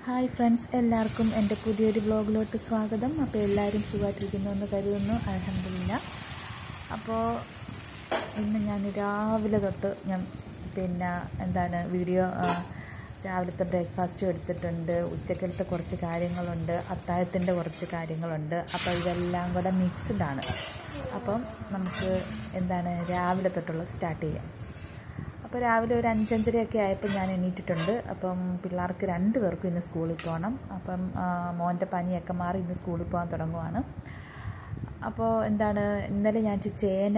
Hi friends, എല്ലാവർക്കും എൻ്റെ പുതിയൊരു വ്ലോഗിലോട്ട് സ്വാഗതം. അപ്പോൾ എല്ലാവരും സുഖമായിട്ടിരിക്കുന്നു എന്ന് കരുതുന്നു. അൽഹംദുലില്ലാ. അപ്പോൾ ഇന്ന് ഞാൻ രാവിലെ തൊട്ട് വീഡിയോ രാവിലത്തെ ബ്രേക്ക്ഫാസ്റ്റും എടുത്തിട്ടുണ്ട്, ഉച്ചക്കലത്തെ കുറച്ച് കാര്യങ്ങളുണ്ട്, അത്താഴത്തിൻ്റെ കുറച്ച് കാര്യങ്ങളുണ്ട്. അപ്പോൾ ഇതെല്ലാം കൂടെ മിക്സ്ഡാണ്. അപ്പം നമുക്ക് രാവിലെ തൊട്ടുള്ള സ്റ്റാർട്ട് ചെയ്യാം. അപ്പോൾ രാവിലെ ഒരു 5-5:30 ആയപ്പോൾ ഞാൻ എണീറ്റിട്ടുണ്ട്. അപ്പം പിള്ളേർക്ക് 2 പേർക്കും ഇന്ന് സ്കൂളിൽ പോകണം. അപ്പം മോൻ്റെ പനിയൊക്കെ മാറി ഇന്ന് സ്കൂളിൽ പോകാൻ തുടങ്ങുവാണ്. അപ്പോൾ ഇന്നലെ ഞാൻ ചേന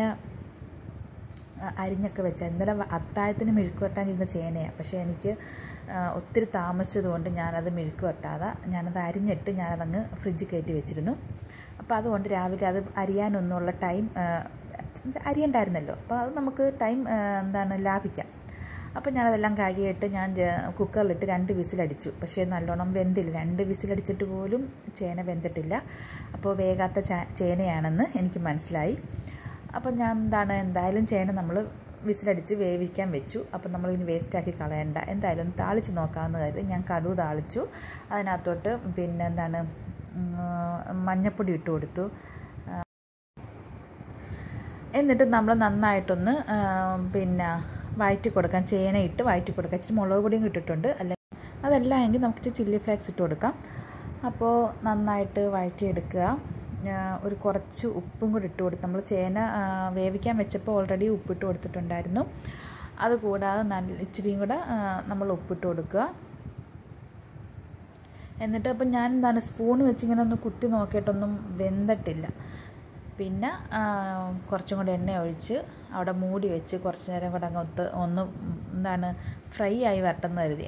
അരിഞ്ഞൊക്കെ വെച്ചാൽ ഇന്നലെ അത്താഴത്തിന് മെഴുക്ക് വെട്ടാനിരുന്ന ചേനയാണ്. പക്ഷേ എനിക്ക് ഒത്തിരി താമസിച്ചതുകൊണ്ട് ഞാനത് മെഴുക്ക് വെട്ടാതെ ഞാനത് അരിഞ്ഞിട്ട് ഞാനതങ്ങ് ഫ്രിഡ്ജിൽ കയറ്റി വെച്ചിരുന്നു. അപ്പോൾ അതുകൊണ്ട് രാവിലെ അത് അരിയാനൊന്നുമുള്ള ടൈം അരിയണ്ടായിരുന്നല്ലോ. അപ്പോൾ അത് നമുക്ക് ടൈം ലാഭിക്കാം. അപ്പോൾ ഞാനതെല്ലാം കഴിയിട്ട് ഞാൻ കുക്കറിലിട്ട് 2 വിസിലടിച്ചു. പക്ഷേ നല്ലോണം വെന്തില്ല. 2 വിസിലടിച്ചിട്ട് പോലും ചേന വെന്തിട്ടില്ല. അപ്പോൾ വേകാത്ത ചേനയാണെന്ന് എനിക്ക് മനസ്സിലായി. അപ്പോൾ ഞാൻ എന്തായാലും ചേന നമ്മൾ വിസിലടിച്ച് വേവിക്കാൻ വെച്ചു. അപ്പോൾ നമ്മളിനി വേസ്റ്റാക്കി കളയണ്ട, എന്തായാലും താളിച്ച് നോക്കാമെന്ന് കരുതി ഞാൻ കടുക് താളിച്ചു. അതിനകത്തോട്ട് മഞ്ഞൾപ്പൊടി ഇട്ട് കൊടുത്തു. എന്നിട്ട് നമ്മൾ നന്നായിട്ടൊന്ന് വഴറ്റി കൊടുക്കാം. ചേന ഇട്ട് വഴറ്റി കൊടുക്കാം. ഇച്ചിരി മുളക് പൊടിയും ഇട്ടിട്ടുണ്ട്. അതല്ല എങ്കിൽ നമുക്ക് ഇച്ചിരി ചില്ലി ഫ്ലേക്സ് ഇട്ട് കൊടുക്കാം. അപ്പോൾ നന്നായിട്ട് വഴറ്റിയെടുക്കുക. ഒരു കുറച്ച് ഉപ്പും കൂടി ഇട്ട് കൊടുത്ത് നമ്മൾ ചേന വേവിക്കാൻ വെച്ചപ്പോൾ ഓൾറെഡി ഉപ്പിട്ട് കൊടുത്തിട്ടുണ്ടായിരുന്നു. അതുകൂടാതെ ഇച്ചിരിയും കൂടെ നമ്മൾ ഉപ്പിട്ട് കൊടുക്കുക. എന്നിട്ട് അപ്പം ഞാൻ സ്പൂൺ വെച്ചിങ്ങനെ ഒന്ന് കുത്തി നോക്കിയിട്ടൊന്നും വെന്തിട്ടില്ല. പിന്നെ കുറച്ചും കൂടെ എണ്ണ ഒഴിച്ച് അവിടെ മൂടി വെച്ച് കുറച്ച് നേരം കൂടെ ഒന്ന് ഫ്രൈ ആയി വരട്ടെന്ന് കരുതി.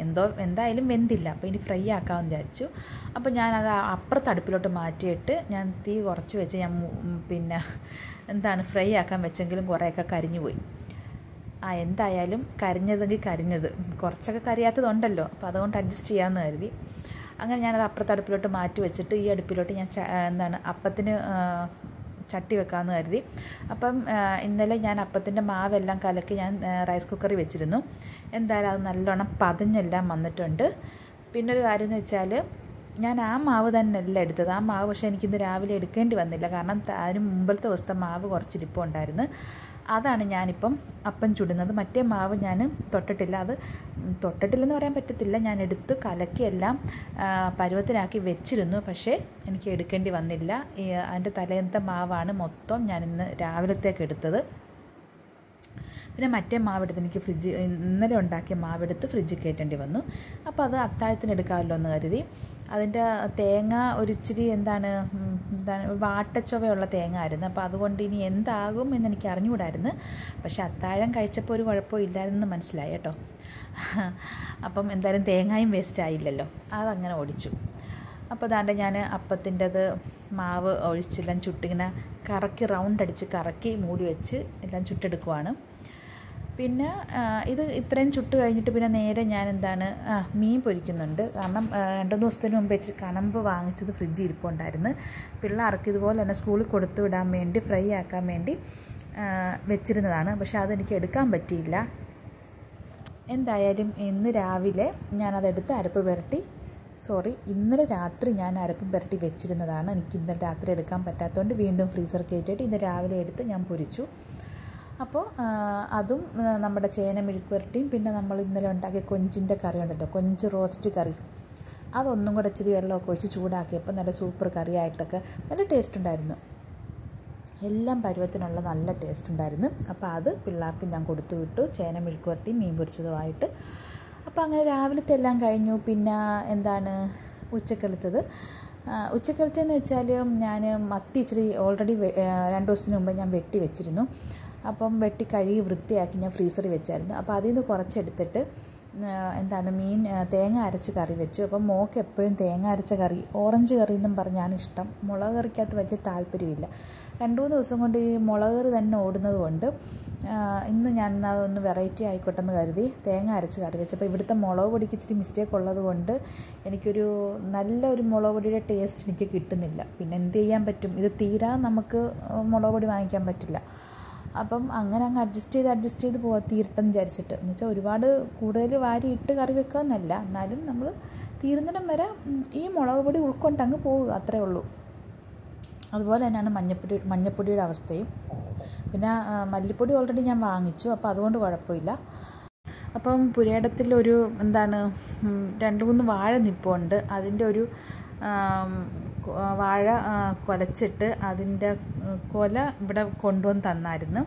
എന്തായാലും വെന്തില്ല. അപ്പോൾ ഇനി ഫ്രൈ ആക്കാമെന്ന് വിചാരിച്ചു. അപ്പോൾ ഞാനത് അപ്പുറത്ത് അടുപ്പിലോട്ട് മാറ്റിയിട്ട് ഞാൻ തീ കുറച്ച് വെച്ച് ഞാൻ ഫ്രൈ ആക്കാൻ വെച്ചെങ്കിലും കുറേയൊക്കെ കരിഞ്ഞു പോയി. എന്തായാലും കരിഞ്ഞതെങ്കിൽ കരിഞ്ഞത്, കുറച്ചൊക്കെ കരിയാത്തതുണ്ടല്ലോ. അപ്പോൾ അതുകൊണ്ട് അഡ്ജസ്റ്റ് ചെയ്യാമെന്ന് കരുതി. അങ്ങനെ ഞാനത് അപ്പുറത്ത് അടുപ്പിലോട്ട് മാറ്റി വെച്ചിട്ട് ഈ അടുപ്പിലോട്ട് ഞാൻ അപ്പത്തിന് ചട്ടി വെക്കാമെന്ന് കരുതി. അപ്പം ഇന്നലെ ഞാൻ അപ്പത്തിൻ്റെ മാവെല്ലാം കലക്കി ഞാൻ റൈസ് കുക്കറിൽ വെച്ചിരുന്നു. എന്തായാലും അത് നല്ലോണം പതഞ്ഞെല്ലാം വന്നിട്ടുണ്ട്. പിന്നൊരു കാര്യം എന്ന് വെച്ചാൽ ഞാൻ ആ മാവ് തന്നെയല്ല എടുത്തത്. ആ മാവ് പക്ഷേ എനിക്കിന്ന് രാവിലെ എടുക്കേണ്ടി വന്നില്ല. കാരണം അതിന് മുമ്പത്തെ ദിവസത്തെ മാവ് കുറച്ചിരിപ്പുണ്ടായിരുന്നു. അതാണ് ഞാനിപ്പം അപ്പം ചുടുന്നത്. മറ്റേ മാവ് ഞാൻ തൊട്ടിട്ടില്ല. അത് തൊട്ടിട്ടില്ലെന്ന് പറയാൻ പറ്റത്തില്ല. ഞാൻ എടുത്ത് കലക്കി എല്ലാം പരുവത്തിനാക്കി വെച്ചിരുന്നു. പക്ഷേ എനിക്ക് എടുക്കേണ്ടി വന്നില്ല. അതിൻ്റെ തലേന്നത്തെ മാവാണ് മൊത്തം ഞാനിന്ന് രാവിലത്തേക്ക് എടുത്തത്. പിന്നെ മറ്റേ മാവെടുത്ത് എനിക്ക് ഇന്നലെ ഉണ്ടാക്കിയ മാവെടുത്ത് ഫ്രിഡ്ജിൽ കയറ്റേണ്ടി വന്നു. അപ്പോൾ അത് അത്താഴത്തിന് എടുക്കാമല്ലോ എന്ന് കരുതി. അതിൻ്റെ തേങ്ങ ഒരിച്ചിരി വാട്ടച്ചൊവയുള്ള തേങ്ങ ആയിരുന്നു. അപ്പോൾ അതുകൊണ്ട് ഇനി എന്താകും എന്നെനിക്ക് അറിഞ്ഞുകൂടായിരുന്നു. പക്ഷെ അത്താഴം കഴിച്ചപ്പോൾ ഒരു കുഴപ്പവും ഇല്ലായിരുന്നു മനസ്സിലായി കേട്ടോ. അപ്പം എന്തായാലും തേങ്ങയും വേസ്റ്റ് ആയില്ലല്ലോ, അതങ്ങനെ ഓടിച്ചു. അപ്പോൾ ഞാൻ അപ്പത്തിൻ്റെത് മാവ് ഒഴിച്ചെല്ലാം ചുട്ടിങ്ങനെ കറക്കി റൗണ്ട് അടിച്ച് കറക്കി മൂടി വെച്ച് എല്ലാം ചുട്ടെടുക്കുവാണ്. പിന്നെ ഇത് ഇത്രയും ചുട്ട് കഴിഞ്ഞിട്ട് പിന്നെ നേരെ ഞാൻ മീൻ പൊരിക്കുന്നുണ്ട്. കാരണം 2 ദിവസത്തിന് മുമ്പ് വെച്ച് കണമ്പ് വാങ്ങിച്ചത് ഫ്രിഡ്ജിൽ ഇരിപ്പുണ്ടായിരുന്നു. പിള്ളേർക്ക് ഇതുപോലെ തന്നെ സ്കൂളിൽ കൊടുത്തു വിടാൻ വേണ്ടി ഫ്രൈ ആക്കാൻ വേണ്ടി വെച്ചിരുന്നതാണ്. പക്ഷെ അതെനിക്ക് എടുക്കാൻ പറ്റിയില്ല. എന്തായാലും ഇന്ന് രാവിലെ ഞാനതെടുത്ത് ഇന്നലെ രാത്രി ഞാൻ അരപ്പ് പുരട്ടി വെച്ചിരുന്നതാണ്. എനിക്ക് ഇന്നലെ രാത്രി എടുക്കാൻ പറ്റാത്തതുകൊണ്ട് വീണ്ടും ഫ്രീസർ കയറ്റിയിട്ട് ഇന്ന് രാവിലെ എടുത്ത് ഞാൻ പൊരിച്ചു. അപ്പോൾ അതും നമ്മുടെ ചേന മെഴുക്ക് പുരട്ടിയും പിന്നെ നമ്മൾ ഇന്നലെ ഉണ്ടാക്കിയ കൊഞ്ചിൻ്റെ കറി ഉണ്ടല്ലോ, കൊഞ്ച് റോസ്റ്റ് കറി, അതൊന്നും കൂടെ ഇച്ചിരി വെള്ളമൊക്കെ ഒഴിച്ച് ചൂടാക്കിയപ്പോൾ നല്ല സൂപ്പർ കറിയായിട്ടൊക്കെ നല്ല ടേസ്റ്റ് ഉണ്ടായിരുന്നു. എല്ലാം പരുവത്തിനുള്ള നല്ല ടേസ്റ്റ് ഉണ്ടായിരുന്നു. അപ്പോൾ അത് പിള്ളേർക്ക് ഞാൻ കൊടുത്തു വിട്ടു, ചേന മെഴുക്ക് പുരട്ടിയും മീൻ പൊരിച്ചതുമായിട്ട്. അപ്പോൾ അങ്ങനെ രാവിലത്തെ എല്ലാം കഴിഞ്ഞു. പിന്നെ ഉച്ചക്കലത്തേന്ന് വെച്ചാൽ ഞാൻ മത്തി ഇച്ചിരി ഓൾറെഡി 2 ദിവസത്തിന് മുമ്പ് ഞാൻ വെട്ടി വെച്ചിരുന്നു. അപ്പം വെട്ടി കഴുകി വൃത്തിയാക്കി ഞാൻ ഫ്രീസറിൽ വെച്ചായിരുന്നു. അപ്പോൾ അതിൽ നിന്ന് കുറച്ചെടുത്തിട്ട് മീൻ തേങ്ങ അരച്ച് കറി വെച്ചു. അപ്പം മോൾക്ക് എപ്പോഴും തേങ്ങ അരച്ച കറി, ഓറഞ്ച് കറി എന്നും പറഞ്ഞാണ് ഇഷ്ടം. മുളക് കറിക്കകത്ത് വലിയ താല്പര്യമില്ല. 2-3 ദിവസം കൊണ്ട് ഈ മുളക് കറി തന്നെ ഓടുന്നത് കൊണ്ട് ഇന്ന് ഞാൻ ഒന്ന് വെറൈറ്റി ആയിക്കോട്ടെ എന്ന് കരുതി തേങ്ങ അരച്ച് കറി വെച്ചപ്പോൾ ഇവിടുത്തെ മുളക് പൊടിക്ക് ഇച്ചിരി മിസ്റ്റേക്ക് ഉള്ളത് കൊണ്ട് എനിക്കൊരു നല്ലൊരു മുളക് പൊടിയുടെ ടേസ്റ്റ് എനിക്ക് കിട്ടുന്നില്ല. പിന്നെ എന്ത് ചെയ്യാൻ പറ്റും, ഇത് തീരാൻ നമുക്ക് മുളക് പൊടി വാങ്ങിക്കാൻ പറ്റില്ല. അപ്പം അങ്ങനെ അങ്ങ് അഡ്ജസ്റ്റ് ചെയ്ത് തീരട്ടെന്ന് വിചാരിച്ചിട്ട്. എന്ന് വെച്ചാൽ ഒരുപാട് കൂടുതൽ വാരി ഇട്ട് കറി വെക്കാമെന്നല്ല, എന്നാലും നമ്മൾ തീരുന്നിടം വരെ ഈ മുളക് പൊടി ഉൾക്കൊണ്ടങ്ങ് പോവുക, അത്രേ ഉള്ളൂ. അതുപോലെ തന്നെയാണ് മഞ്ഞപ്പൊടിയുടെ അവസ്ഥയും. പിന്നെ മല്ലിപ്പൊടി ഓൾറെഡി ഞാൻ വാങ്ങിച്ചു, അപ്പോൾ അതുകൊണ്ട് കുഴപ്പമില്ല. അപ്പം പുരയിടത്തിലൊരു 2-3 വാഴ നിൽപ്പുണ്ട്. അതിൻ്റെ ഒരു വാഴ കുലച്ചിട്ട് അതിൻ്റെ കൊല ഇവിടെ കൊണ്ടുവന്ന് തന്നായിരുന്നു.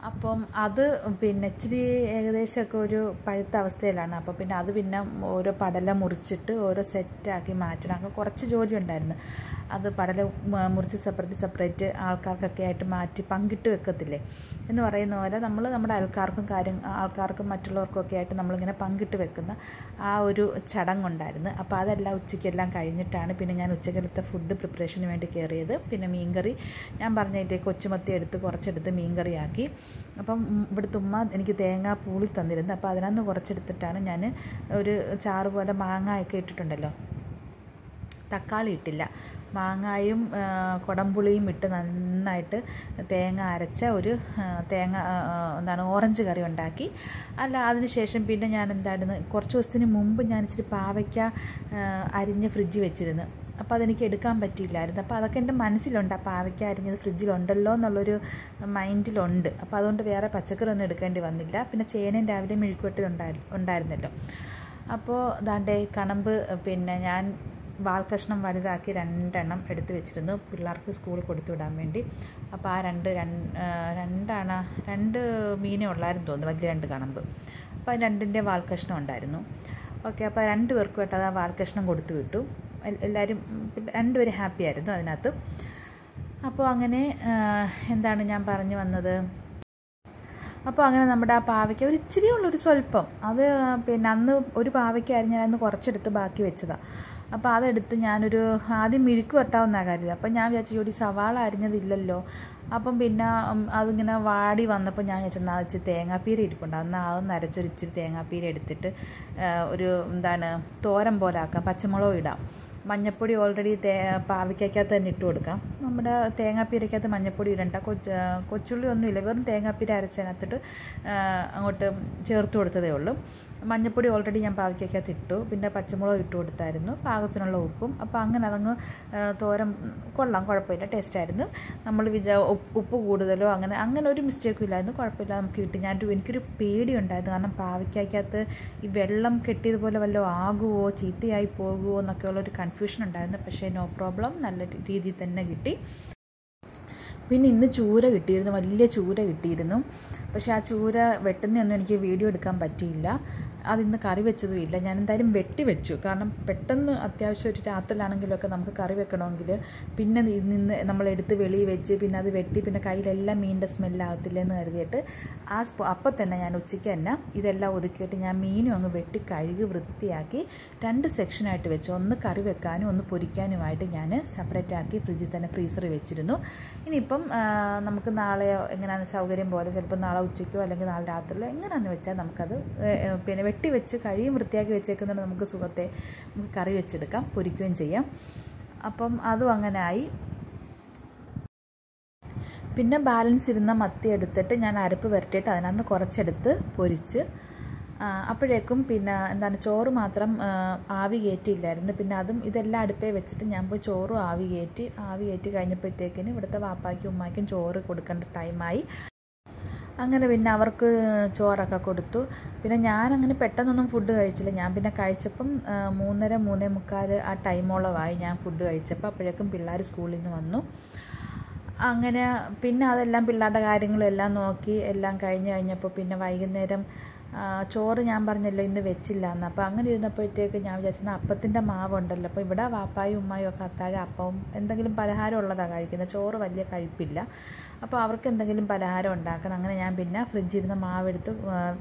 അപ്പം അത് പിന്നെ ഇച്ചിരി ഏകദേശമൊക്കെ ഒരു പഴുത്ത അവസ്ഥയിലാണ്. അപ്പോൾ പിന്നെ അത് പിന്നെ ഓരോ പടല മുറിച്ചിട്ട് ഓരോ സെറ്റാക്കി മാറ്റണം. അങ്ങനെ കുറച്ച് ജോലി ഉണ്ടായിരുന്നു. അത് പടല മുറിച്ച് സെപ്പറേറ്റ് ആൾക്കാർക്കൊക്കെ ആയിട്ട് മാറ്റി പങ്കിട്ട് വെക്കത്തില്ലേ എന്ന് പറയുന്ന പോലെ നമ്മൾ നമ്മുടെ ആൾക്കാർക്കും മറ്റുള്ളവർക്കൊക്കെ ആയിട്ട് നമ്മളിങ്ങനെ പങ്കിട്ട് വെക്കുന്ന ആ ഒരു ചടങ്ങുണ്ടായിരുന്നു. അപ്പോൾ അതെല്ലാം ഉച്ചയ്ക്കെല്ലാം കഴിഞ്ഞിട്ടാണ് പിന്നെ ഞാൻ ഉച്ചക്കലത്തെ ഫുഡ് പ്രിപ്പറേഷന് വേണ്ടി കയറിയത്. പിന്നെ മീൻകറി ഞാൻ പറഞ്ഞതിൻ്റെ കൊച്ചുമത്തി കുറച്ചെടുത്ത് മീൻകറി ആക്കി. അപ്പം ഇവിടുത്തെ ഉമ്മ എനിക്ക് തേങ്ങ പൂളി തന്നിരുന്നു. അപ്പോൾ അതിനകത്ത് കുറച്ചെടുത്തിട്ടാണ് ഞാൻ ഒരു ചാറ് പോലെ മാങ്ങയൊക്കെ ഇട്ടിട്ടുണ്ടല്ലോ, തക്കാളി ഇട്ടില്ല, മാങ്ങായും കുടംപുളിയും ഇട്ട് നന്നായിട്ട് തേങ്ങ അരച്ച ഒരു ഓറഞ്ച് കറി ഉണ്ടാക്കി. അതിനുശേഷം പിന്നെ ഞാൻ കുറച്ച് ദിവസത്തിന് മുമ്പ് ഞാൻ ഇച്ചിരി പാവയ്ക്ക അരിഞ്ഞ് ഫ്രിഡ്ജിൽ വെച്ചിരുന്നു. അപ്പോൾ അതെനിക്ക് എടുക്കാൻ പറ്റിയില്ലായിരുന്നു. അപ്പോൾ അതൊക്കെ എൻ്റെ മനസ്സിലുണ്ട്, ആ പാവയ്ക്ക അരിഞ്ഞത് ഫ്രിഡ്ജിലുണ്ടല്ലോ എന്നുള്ളൊരു മൈൻഡിലുണ്ട്. അപ്പോൾ അതുകൊണ്ട് വേറെ പച്ചക്കറി ഒന്നും എടുക്കേണ്ടി വന്നില്ല. പിന്നെ ചേനയും രാവിലെ മെഴുക്കുവരട്ടി ഉണ്ടായിരുന്നല്ലോ. അപ്പോൾ കണമ്പ് പിന്നെ ഞാൻ വാൽക്കഷ്ണം വലുതാക്കി 2 എണ്ണം എടുത്ത് വെച്ചിരുന്നു പിള്ളേർക്ക് സ്കൂളിൽ കൊടുത്തു വിടാൻ വേണ്ടി. അപ്പോൾ ആ 2 മീനേ ഉള്ളായിരുന്നു തോന്നുന്നു, വലിയ 2 കണമ്പ്. അപ്പോൾ 2ൻ്റെ വാൽക്കഷ്ണം ഉണ്ടായിരുന്നു. ഓക്കെ, അപ്പോൾ 2 പേർക്കുമായിട്ട് അത് ആ വാൽക്കഷ്ണം കൊടുത്തു വിട്ടു. എല്ലാവരും 2 പേരും ഹാപ്പി ആയിരുന്നു അതിനകത്ത്. അപ്പോൾ അങ്ങനെ ഞാൻ പറഞ്ഞു വന്നത്, അപ്പോൾ അങ്ങനെ നമ്മുടെ ആ പാവയ്ക്ക ഒരു ഇച്ചിരി ഉള്ളൊരു സ്വല്പം അത് പിന്നെ അന്ന് ഒരു പാവയ്ക്ക ഞാനന്ന് കുറച്ചെടുത്ത് ബാക്കി വെച്ചതാണ്. അപ്പോൾ അതെടുത്ത് ഞാനൊരു ആദ്യം മിഴുക്ക് വെട്ടാവുന്ന കരുതി. അപ്പം ഞാൻ വിചാരിച്ചു ഒരു സവാള അരിഞ്ഞതില്ലല്ലോ. അപ്പം പിന്നെ അതിങ്ങനെ വാടി വന്നപ്പോൾ ഞാൻ വിചാരിച്ചെന്നാൽ ഇച്ചിരി തേങ്ങാപ്പീര ഇരിപ്പുണ്ട്, എന്നാൽ അതൊന്ന് അരച്ചൊരു ഇച്ചിരി തേങ്ങാപ്പീര എടുത്തിട്ട് ഒരു തോരൻ പോലെ ആക്കാം, പച്ചമുളകും ഇടാം, മഞ്ഞപ്പൊടി ഓൾറെഡി പാവയ്ക്കകത്ത് തന്നെ ഇട്ട് കൊടുക്കാം. നമ്മുടെ തേങ്ങാപ്പീരക്കകത്ത് മഞ്ഞപ്പൊടി ഇടണ്ട, കൊച്ചുള്ളി ഒന്നുമില്ല, വെറും തേങ്ങാപ്പീര അരച്ചതിനകത്തിട്ട് അങ്ങോട്ട് ചേർത്ത് കൊടുത്തതേ ഉള്ളൂ. മഞ്ഞപ്പൊടി ഓൾറെഡി ഞാൻ പാവയ്ക്കകത്ത് ഇട്ടു, പിന്നെ പച്ചമുളക് ഇട്ട് കൊടുത്തായിരുന്നു, പാകത്തിനുള്ള ഉപ്പും. അപ്പോൾ അങ്ങനെ അതങ്ങ് തോരൻ കൊള്ളാം, കുഴപ്പമില്ല, ടേസ്റ്റായിരുന്നു. നമ്മൾ ഉപ്പ് കൂടുതലോ അങ്ങനെ ഒരു മിസ്റ്റേക്കും ഇല്ലായിരുന്നു, കുഴപ്പമില്ല, നമുക്ക് കിട്ടി. എനിക്കൊരു പേടിയുണ്ടായിരുന്നു, കാരണം പാവയ്ക്കകത്ത് ഈ വെള്ളം കെട്ടിയതുപോലെ വല്ലതും ആകുമോ, ചീത്തയായി പോകുമോ എന്നൊക്കെയുള്ളൊരു കൺഫ്യൂഷൻ ഉണ്ടായിരുന്നു. പക്ഷേ നോ പ്രോബ്ലം, നല്ല രീതിയിൽ തന്നെ കിട്ടി. പിന്നെ ഇന്ന് ചൂര കിട്ടിയിരുന്നു, വലിയ ചൂര കിട്ടിയിരുന്നു. പക്ഷേ ആ ചൂര വെട്ടുന്നതൊന്നും എനിക്ക് വീഡിയോ എടുക്കാൻ പറ്റിയില്ല. അതിന്ന് കറി വെച്ചതുമില്ല. ഞാൻ എന്തായാലും വെട്ടി വെച്ചു, കാരണം പെട്ടെന്ന് അത്യാവശ്യം ഒരു രാത്രിയിലാണെങ്കിലൊക്കെ നമുക്ക് കറി വെക്കണമെങ്കിൽ പിന്നെ നിന്ന് നമ്മളെടുത്ത് വെളിയിൽ വെച്ച് പിന്നെ അത് വെട്ടി പിന്നെ കയ്യിലെല്ലാം മീനിൻ്റെ സ്മെല്ലാകത്തില്ലെന്ന് കരുതിയിട്ട് അപ്പം തന്നെ ഞാൻ ഉച്ചയ്ക്ക് തന്നെ ഇതെല്ലാം ഒതുക്കിയിട്ട് ഞാൻ മീനും അങ്ങ് വെട്ടി കഴുകി വൃത്തിയാക്കി 2 സെക്ഷനായിട്ട് വെച്ചു. ഒന്ന് കറി വെക്കാനും ഒന്ന് പൊരിക്കാനുമായിട്ട് ഞാൻ സെപ്പറേറ്റ് ആക്കി ഫ്രിഡ്ജിൽ തന്നെ ഫ്രീസറിൽ വെച്ചിരുന്നു. ഇനിയിപ്പം നമുക്ക് നാളെ എങ്ങനെയാണെന്ന് സൗകര്യം പോലെ, ചിലപ്പോൾ നാളെ ഉച്ചയ്ക്കോ അല്ലെങ്കിൽ നാളെ രാത്രിയിലോ എങ്ങനെയാണെന്ന് വെച്ചാൽ നമുക്കത് പിന്നെ വെട്ടി വെച്ച് കഴിയും വൃത്തിയാക്കി വെച്ചേക്കുന്നുണ്ട്, നമുക്ക് സുഖത്തെ നമുക്ക് കറി വെച്ചെടുക്കാം, പൊരിക്കുകയും ചെയ്യാം. അപ്പം അതും അങ്ങനെ ആയി. പിന്നെ ബാലൻസ് ഇരുന്ന മത്തി എടുത്തിട്ട് ഞാൻ അരപ്പ് പുരട്ടിയിട്ട് അതിനകത്ത് കുറച്ചെടുത്ത് പൊരിച്ച് അപ്പോഴേക്കും പിന്നെ ചോറ് മാത്രം ആവി കയറ്റിയില്ലായിരുന്നു. പിന്നെ അതും ഇതെല്ലാം അടുപ്പേ വെച്ചിട്ട് ഞാൻ പോയി ചോറും ആവി കയറ്റി കഴിഞ്ഞപ്പോഴത്തേക്കിന് ഇവിടുത്തെ വാപ്പായ്ക്കും ഉമ്മായ്ക്കും ചോറ് കൊടുക്കേണ്ട ടൈമായി. അങ്ങനെ പിന്നെ അവർക്ക് ചോറൊക്കെ കൊടുത്തു. പിന്നെ ഞാനങ്ങനെ പെട്ടെന്നൊന്നും ഫുഡ് കഴിച്ചില്ല. ഞാൻ പിന്നെ കഴിച്ചപ്പം 3:30-3:45 ആ ടൈമോളമായി ഞാൻ ഫുഡ് കഴിച്ചപ്പോൾ. അപ്പോഴേക്കും പിള്ളേർ സ്കൂളിൽ നിന്ന് വന്നു. അങ്ങനെ പിന്നെ അതെല്ലാം പിള്ളേരുടെ കാര്യങ്ങളും എല്ലാം നോക്കി എല്ലാം കഴിഞ്ഞപ്പോൾ പിന്നെ വൈകുന്നേരം ചോറ് ഞാൻ പറഞ്ഞല്ലോ ഇന്ന് വെച്ചില്ല എന്ന്. അപ്പോൾ അങ്ങനെ ഇരുന്നപ്പോഴത്തേക്ക് ഞാൻ വിചാരിച്ചത് അപ്പത്തിൻ്റെ മാവുണ്ടല്ലോ, അപ്പോൾ ഇവിടെ വാപ്പായും ഉമ്മായും ഒക്കെ അത്താഴം അപ്പവും എന്തെങ്കിലും പലഹാരം ഉള്ളതാണ് കഴിക്കുന്നത്, ചോറ് വലിയ കഴിപ്പില്ല. അപ്പോൾ അവർക്ക് എന്തെങ്കിലും പലഹാരം ഉണ്ടാക്കണം. അങ്ങനെ ഞാൻ പിന്നെ ഫ്രിഡ്ജിരുന്ന മാവെടുത്ത്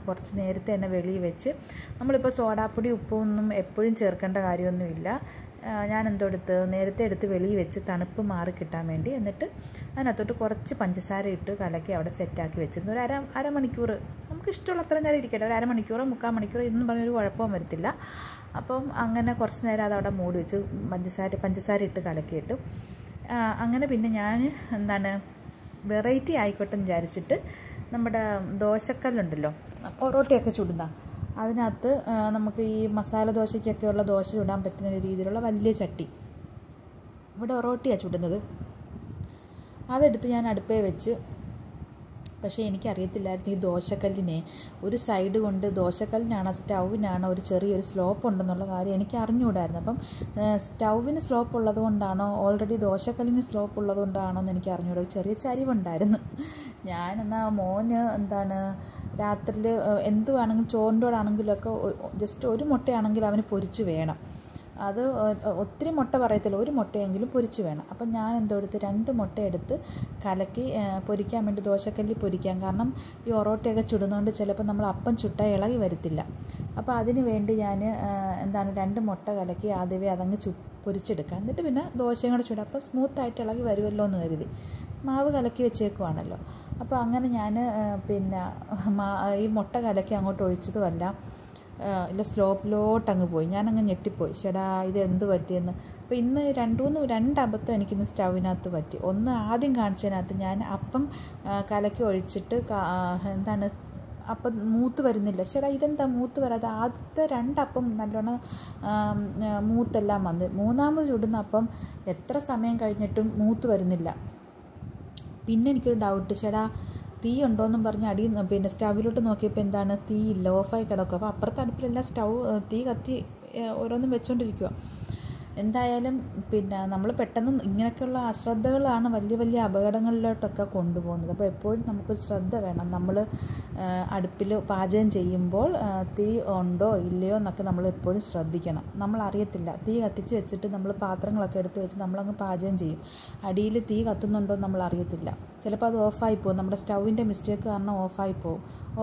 കുറച്ച് നേരത്തെ തന്നെ വെളിയിൽ വെച്ച്, നമ്മളിപ്പോൾ സോഡാപ്പൊടി ഉപ്പൊന്നും എപ്പോഴും ചേർക്കേണ്ട കാര്യമൊന്നുമില്ല. ഞാൻ നേരത്തെ എടുത്ത് വെളിയിൽ വെച്ച് തണുപ്പ് മാറി കിട്ടാൻ വേണ്ടി, എന്നിട്ട് അതിനകത്തോട്ട് കുറച്ച് പഞ്ചസാര ഇട്ട് കലക്കി അവിടെ സെറ്റാക്കി വെച്ചിരുന്നു. ഒരു അരമണിക്കൂർ നമുക്ക് ഇഷ്ടമുള്ള അത്ര നേരം ഇരിക്കട്ടെ, ഒരു അരമണിക്കൂറോ 3/4 മണിക്കൂറോ ഇന്നും പറഞ്ഞൊരു കുഴപ്പവും വരത്തില്ല. അപ്പം അങ്ങനെ കുറച്ച് നേരം അതവിടെ മൂടി വെച്ച് പഞ്ചസാര ഇട്ട് കലക്കിയിട്ട് അങ്ങനെ പിന്നെ ഞാൻ വെറൈറ്റി ആയിക്കോട്ടെ എന്ന് വിചാരിച്ചിട്ട് നമ്മുടെ ദോശക്കല്ലുണ്ടല്ലോ, പൊറോട്ടയൊക്കെ ചുടുന്ന അതിനകത്ത് നമുക്ക് ഈ മസാല ദോശയ്ക്കൊക്കെയുള്ള ദോശ ചുടാൻ പറ്റുന്ന രീതിയിലുള്ള വലിയ ചട്ടി, ഇവിടെ ഒറോട്ടിയാണ് ചുടുന്നത്. അതെടുത്ത് ഞാൻ അടുപ്പേ വെച്ച്. പക്ഷേ എനിക്കറിയത്തില്ലായിരുന്നു ഈ ദോശക്കല്ലിനെ ഒരു സൈഡ് കൊണ്ട് ദോശക്കല്ലിനാണോ സ്റ്റൗവിനാണോ ഒരു ചെറിയൊരു സ്ലോപ്പ് ഉണ്ടെന്നുള്ള കാര്യം എനിക്ക് അറിഞ്ഞുകൂടായിരുന്നു. അപ്പം സ്റ്റൗവിന് സ്ലോപ്പ് ഉള്ളത് കൊണ്ടാണോ ഓൾറെഡി ദോശക്കല്ലിന് സ്ലോപ്പ് ഉള്ളത് കൊണ്ടാണോ എന്ന് എനിക്ക് അറിഞ്ഞുകൂടാ. ഒരു ചെറിയ ചരിവുണ്ടായിരുന്നു. ഞാനെന്നാൽ മോന് രാത്രിയിൽ എന്തുവാണെങ്കിലും ചോറിൻ്റോടാണെങ്കിലൊക്കെ ജസ്റ്റ് ഒരു മുട്ടയാണെങ്കിൽ അവന് പൊരിച്ച് വേണം. അത് ഒത്തിരി മുട്ട പറയത്തില്ല, ഒരു മുട്ടയെങ്കിലും പൊരിച്ച് വേണം. അപ്പം ഞാൻ എടുത്ത് 2 മുട്ട എടുത്ത് കലക്കി പൊരിക്കാൻ വേണ്ടി ദോശക്കല്ലിൽ പൊരിക്കാം. കാരണം ഈ ഒറോട്ടയൊക്കെ ചുടുന്നതുകൊണ്ട് ചിലപ്പോൾ നമ്മൾ അപ്പം ചുട്ടാൽ ഇളകി വരത്തില്ല. അപ്പോൾ അതിന് വേണ്ടി ഞാൻ 2 മുട്ട കലക്കി ആദ്യമേ അതങ്ങ് പൊരിച്ചെടുക്കാം. എന്നിട്ട് പിന്നെ ദോശയും കൂടെ ചുടാം. അപ്പോൾ സ്മൂത്തായിട്ട് ഇളകി വരുമല്ലോ എന്ന് കരുതി മാവ് കലക്കി വെച്ചേക്കുവാണല്ലോ. അപ്പോൾ അങ്ങനെ ഞാൻ ഈ മുട്ട കലക്കി അങ്ങോട്ട് ഒഴിച്ചതുമല്ല, ഇല്ല സ്ലോപ്പിലോട്ടങ്ങ് പോയി. ഞാനങ്ങ് ഞെട്ടിപ്പോയി, ചേടാ ഇത് എന്ത് പറ്റിയെന്ന്. അപ്പോൾ ഇന്ന് 2 അബദ്ധം എനിക്കിന്ന് സ്റ്റൗവിനകത്ത് പറ്റി. ഒന്ന് ആദ്യം കാണിച്ചതിനകത്ത് ഞാൻ അപ്പം കലക്കി ഒഴിച്ചിട്ട് അപ്പം മൂത്ത് വരുന്നില്ല. ചേടാ ഇതെന്താ മൂത്ത് വരാതെ? ആദ്യത്തെ 2 അപ്പം നല്ലോണം മൂത്തെല്ലാം വന്ന്, മൂന്നാമത് ചുടുന്ന അപ്പം എത്ര സമയം കഴിഞ്ഞിട്ടും മൂത്ത് വരുന്നില്ല. പിന്നെ എനിക്കൊരു ഡൗട്ട്, ചേടാ തീ ഉണ്ടോയെന്നും പറഞ്ഞ് സ്റ്റൗവിലോട്ട് നോക്കിയപ്പോൾ തീ ഇല്ല, ഓഫായി കിടക്കുക. അപ്പോൾ അപ്പുറത്തെ അടുപ്പിലെല്ലാം തീ കത്തി ഓരോന്നും വെച്ചുകൊണ്ടിരിക്കുക. എന്തായാലും നമ്മൾ പെട്ടെന്ന് ഇങ്ങനെയൊക്കെയുള്ള അശ്രദ്ധകളാണ് വലിയ വലിയ അപകടങ്ങളിലോട്ടൊക്കെ കൊണ്ടുപോകുന്നത്. അപ്പോൾ എപ്പോഴും നമുക്കൊരു ശ്രദ്ധ വേണം. നമ്മൾ അടുപ്പിൽ പാചകം ചെയ്യുമ്പോൾ തീ ഉണ്ടോ ഇല്ലയോ എന്നൊക്കെ നമ്മൾ എപ്പോഴും ശ്രദ്ധിക്കണം. നമ്മളറിയത്തില്ല, തീ കത്തിച്ച് വെച്ചിട്ട് നമ്മൾ പാത്രങ്ങളൊക്കെ എടുത്ത് വെച്ച് നമ്മളങ്ങ് പാചകം ചെയ്യും. അടിയിൽ തീ കത്തുന്നുണ്ടോ എന്ന് നമ്മൾ അറിയത്തില്ല. ചിലപ്പോൾ അത് ഓഫായി പോകും, നമ്മുടെ സ്റ്റൗവിൻ്റെ മിസ്റ്റേക്ക് കാരണം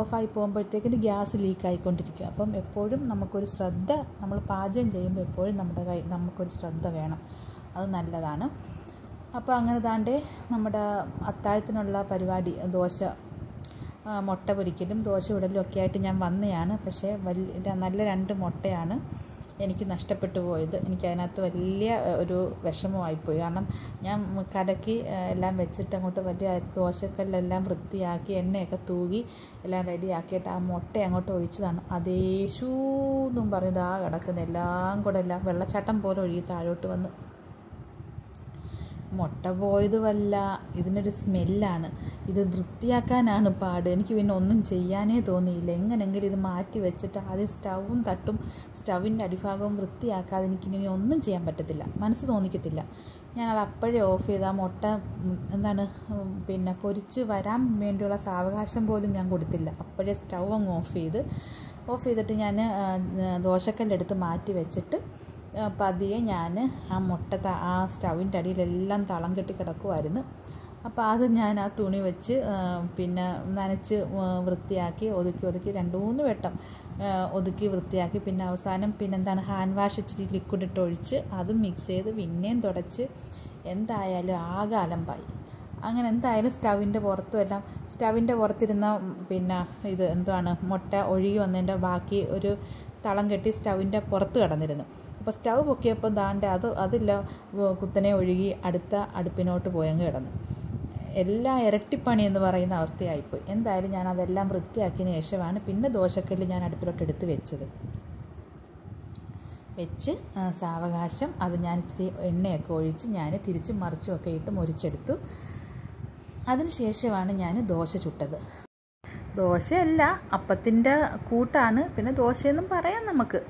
ഓഫായി പോകുമ്പോഴത്തേക്കിന് ഗ്യാസ് ലീക്കായിക്കൊണ്ടിരിക്കും. അപ്പം എപ്പോഴും നമുക്കൊരു ശ്രദ്ധ, നമ്മൾ പാചകം ചെയ്യുമ്പോൾ എപ്പോഴും നമുക്കൊരു ശ്രദ്ധ വേണം. അത് നല്ലതാണ്. അപ്പോൾ അങ്ങനെ നമ്മുടെ അത്താഴത്തിനുള്ള പരിപാടി മുട്ട പൊരിക്കലും ദോശ ഇടലും ഒക്കെ ആയിട്ട് ഞാൻ വന്നതാണ്. പക്ഷേ നല്ല 2 മുട്ടയാണ് എനിക്ക് നഷ്ടപ്പെട്ടു പോയത്. എനിക്കതിനകത്ത് വലിയ ഒരു വിഷമമായിപ്പോയി. കാരണം ഞാൻ കലക്കി എല്ലാം വെച്ചിട്ട് അങ്ങോട്ട് വലിയ ദോശക്കല്ലെല്ലാം വൃത്തിയാക്കി എണ്ണയൊക്കെ തൂകി എല്ലാം റെഡിയാക്കിയിട്ട് ആ മുട്ട അങ്ങോട്ട് ഒഴിച്ചതാണ്. അതേ ഷൂന്നും പറയുന്നത് കിടക്കുന്ന എല്ലാം കൂടെ വെള്ളച്ചാട്ടം പോലെ ഒഴുകി താഴോട്ട് വന്ന്. മുട്ട പോയതുമല്ല, ഇതിനൊരു സ്മെല്ലാണ്. ഇത് വൃത്തിയാക്കാനാണ് പാട്. എനിക്ക് പിന്നെ ഒന്നും ചെയ്യാനേ തോന്നിയില്ല. എങ്ങനെയെങ്കിലും ഇത് മാറ്റി വെച്ചിട്ട് ആദ്യം സ്റ്റൗവും തട്ടും സ്റ്റൗവിൻ്റെ അടിഭാഗവും വൃത്തിയാക്കാതെ എനിക്കിനി ഒന്നും ചെയ്യാൻ പറ്റത്തില്ല, മനസ്സ് തോന്നിക്കത്തില്ല. ഞാനത് അപ്പോഴേ ഓഫ് ചെയ്ത് ആ മുട്ട പൊരിച്ച് വരാൻ വേണ്ടിയുള്ള സാവകാശം പോലും ഞാൻ കൊടുത്തില്ല. അപ്പോഴേ സ്റ്റൗ അങ്ങ് ഓഫ് ചെയ്തിട്ട് ഞാൻ ദോശക്കല്ലെടുത്ത് മാറ്റി വെച്ചിട്ട് പതിയെ ഞാൻ ആ മുട്ട ആ സ്റ്റൗവിൻ്റെ അടിയിലെല്ലാം തളം കെട്ടി കിടക്കുമായിരുന്നു. അപ്പോൾ അത് ഞാൻ ആ തുണി വെച്ച് നനച്ച് വൃത്തിയാക്കി ഒതുക്കി 2-3 വട്ടം ഒതുക്കി വൃത്തിയാക്കി. പിന്നെ അവസാനം ഹാൻഡ് വാഷ് ഇച്ചിരി ലിക്വിഡ് ഇട്ട് ഒഴിച്ച് അതും മിക്സ് ചെയ്ത് പിന്നെയും തുടച്ച് എന്തായാലും ആകെ അലമ്പായി. അങ്ങനെ എന്തായാലും സ്റ്റൗവിൻ്റെ പുറത്തിരുന്ന ഇത് മുട്ട ഒഴുകി വന്നതിൻ്റെ ബാക്കി ഒരു തളം കെട്ടി സ്റ്റൗവിൻ്റെ പുറത്ത് കിടന്നിരുന്നു. അപ്പോൾ സ്റ്റൗ പൊക്കിയപ്പോൾ അതില്ല കുത്തനെ ഒഴുകി അടുത്ത അടുപ്പിനോട്ട് പോയങ്ങ് കിടന്നു. എല്ലാം ഇരട്ടിപ്പണി എന്ന് പറയുന്ന അവസ്ഥയായിപ്പോയി. എന്തായാലും ഞാൻ അതെല്ലാം വൃത്തിയാക്കിയതിന് ശേഷമാണ് പിന്നെ ദോശക്കല്ല് ഞാൻ അടുപ്പിലോട്ട് എടുത്ത് വെച്ച് സാവകാശം അത് ഞാൻ ഇച്ചിരി എണ്ണയൊക്കെ ഒഴിച്ച് ഞാൻ തിരിച്ചും മറിച്ചുമൊക്കെ ഇട്ട് മൊരിച്ചെടുത്തു. അതിന് ശേഷമാണ് ഞാൻ ദോശ ചുട്ടത്. ദോശയല്ല, അപ്പത്തിൻ്റെ കൂട്ടാണ്, പിന്നെ ദോശയെന്നും പറയാം നമുക്ക്.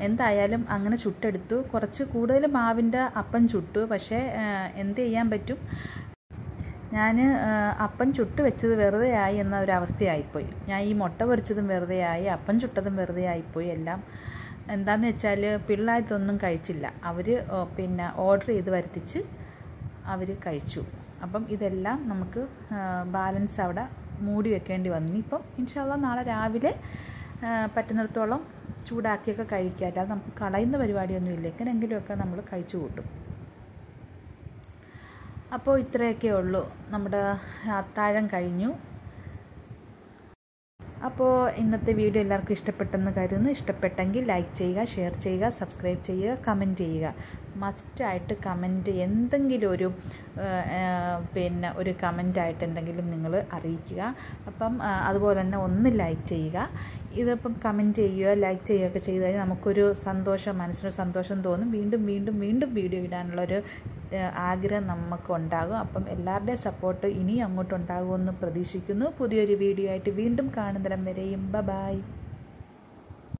എന്തായാലും അങ്ങനെ ചുട്ടെടുത്തു. കുറച്ച് കൂടുതൽ മാവിൻ്റെ അപ്പം ചുട്ടു. പക്ഷേ എന്ത് ചെയ്യാൻ പറ്റും, ഞാൻ അപ്പം ചുട്ട് വെച്ചത് വെറുതെ ആയി എന്ന ഒരവസ്ഥയായിപ്പോയി. ഞാൻ ഈ മുട്ട പൊരിച്ചതും വെറുതെ ആയി, അപ്പം ചുട്ടതും വെറുതെ ആയിപ്പോയി. എല്ലാം എന്താണെന്ന് വെച്ചാൽ പിള്ളേരൊന്നും കഴിച്ചില്ല. അവർ ഓർഡർ ചെയ്ത് വരുത്തിച്ച് അവർ കഴിച്ചു. അപ്പം ഇതെല്ലാം നമുക്ക് ബാലൻസ് അവിടെ മൂടി വെക്കേണ്ടി വന്നു. ഇപ്പം ഇൻഷാ അല്ലാഹ് നാളെ രാവിലെ പറ്റുന്നിടത്തോളം ചൂടാക്കിയൊക്കെ കഴിക്കാം. അല്ലാതെ നമുക്ക് കളയുന്ന പരിപാടിയൊന്നുമില്ല. എങ്ങനെയെങ്കിലുമൊക്കെ നമ്മൾ കഴിച്ചു കൂട്ടും. അപ്പോൾ ഇത്രയൊക്കെ ഉള്ളൂ. നമ്മുടെ അത്താഴം കഴിഞ്ഞു. അപ്പോൾ ഇന്നത്തെ വീഡിയോ എല്ലാവർക്കും ഇഷ്ടപ്പെട്ടെന്ന് കരുതുന്നു. ഇഷ്ടപ്പെട്ടെങ്കിൽ ലൈക്ക് ചെയ്യുക, ഷെയർ ചെയ്യുക, സബ്സ്ക്രൈബ് ചെയ്യുക, കമൻറ്റ് ചെയ്യുക. മസ്റ്റായിട്ട് കമൻറ്റ് എന്തെങ്കിലും ഒരു കമൻറ്റായിട്ട് എന്തെങ്കിലും നിങ്ങൾ അറിയിക്കുക. അപ്പം അതുപോലെ തന്നെ ഒന്ന് ലൈക്ക് ചെയ്യുക. ഇതിപ്പം കമൻറ്റ് ചെയ്യുകയോ ലൈക്ക് ചെയ്യുകയൊക്കെ ചെയ്ത് കഴിഞ്ഞാൽ നമുക്കൊരു സന്തോഷം, മനസ്സിനൊരു സന്തോഷം തോന്നും. വീണ്ടും വീണ്ടും വീണ്ടും വീഡിയോ ഇടാനുള്ളൊരു ആഗ്രഹം നമുക്കുണ്ടാകും. അപ്പം എല്ലാവരുടെയും സപ്പോർട്ട് ഇനിയും അങ്ങോട്ടുണ്ടാകുമെന്ന് പ്രതീക്ഷിക്കുന്നു. പുതിയൊരു വീഡിയോ ആയിട്ട് വീണ്ടും കാണുന്നിടം വരെയും ബൈ.